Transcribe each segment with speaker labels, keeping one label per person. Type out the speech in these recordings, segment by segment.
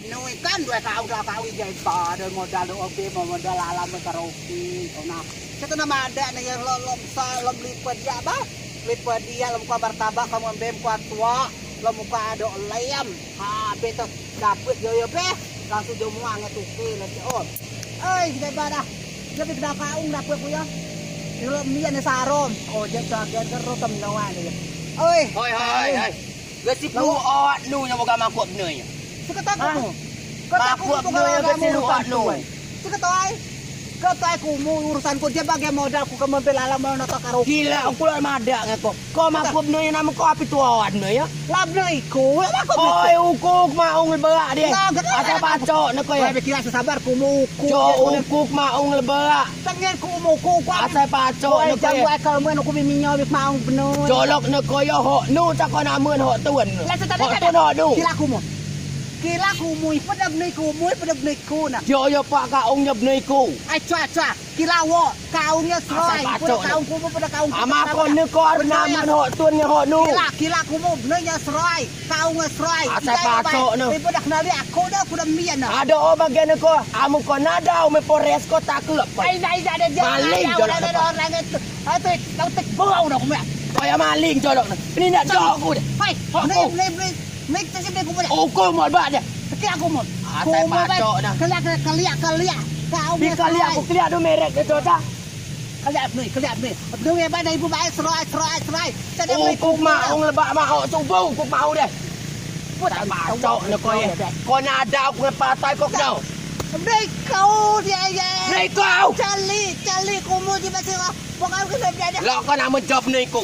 Speaker 1: Noi kan dua kau ijai pa dan modal oke modal alam karaoke ona. Kita nama ada nih yang lom lipat dia apa? Lipat dia lom kabar tabak kamu bem kuat tua lom muka ada lem. Ha betul dapet yo be langsung jomua ngetuki lagi oh. Kita pada jadi dah kaung dapet punya. Lom dia nih sarom. Oh jadi terus temenawan dia.
Speaker 2: Hoi. Gasi pu ot nu yang moga makut bener.
Speaker 1: Sekataku.
Speaker 2: Makut bener gasi lu ot nu.
Speaker 1: Sekatoi. Kata aku mau urusanku dia bagai modalku ke mobil alam mau nonton karaoke.
Speaker 2: Gila aku lah madak ngeko. Kau makut bener nama kau api tua ot bener ya.
Speaker 1: Labna iku, aku.
Speaker 2: Oi ukuk maung leberak dia. Asal pacok nak kau ya.
Speaker 1: Saya kira sesabar ku mau ukuk.
Speaker 2: Jo ukuk maung leberak.
Speaker 1: Tangan ku mau ukuk.
Speaker 2: Asal pacok nak kau.
Speaker 1: Jangan kalau mau aku minyak wis maung bener.
Speaker 2: Jolok nak kau ya hok nu tak kau nak men hok tuan. Hok tu nak nu.
Speaker 1: Kira aku mau. Kira ku mui pedap niku na.
Speaker 2: Yo pak kaung nyep niku.
Speaker 1: Ai cua. Kira wo kaungnya serai. Kaung ku pada kaung.
Speaker 2: Ama kon ni kau nak men hok tuan hok nu.
Speaker 1: Kira ku mau benernya serai. Kaungnya serai.
Speaker 2: Asal pacok nu.
Speaker 1: Pada kenali aku dah ku dah mian na.
Speaker 2: Ada orang bagian kau. Amu kau nadau me pores kau tak kelep.
Speaker 1: Ai ada dia.
Speaker 2: Maling jolok
Speaker 1: orang itu. Itu tek bau dah ku mek.
Speaker 2: Kau yang maling jolok ni. Ini nak jolok aku dah.
Speaker 1: Hai. Nek tasib dia ku boleh.
Speaker 2: Ukur mau buat dia.
Speaker 1: Kira aku mau.
Speaker 2: Asal pacok dah.
Speaker 1: Keliak. Kau
Speaker 2: Di kali aku keliak tu merek dia tu tak.
Speaker 1: Keliak ni. Betul ya pada ibu baik serai.
Speaker 2: Ukuk maung lebak mau subuh ukuk mau dia. Tak pacok nak kau ya. Kau nadau aku patai kau kau.
Speaker 1: Nek kau dia ya.
Speaker 2: Nek kau.
Speaker 1: Cali ku mau di basi pokok kena ada.
Speaker 2: Lah kau nak menjawab ni ku.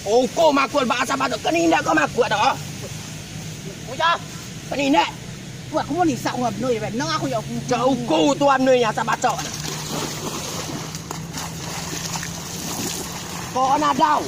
Speaker 2: Ukur makul bahasa patut kenindak kau makul dah. Uja. Kenindak.
Speaker 1: Buat aku mau nisak ngap noi ben. Nang aku ya aku.
Speaker 2: Jauh ku tuan ni yang tak pacok. Kau nadau.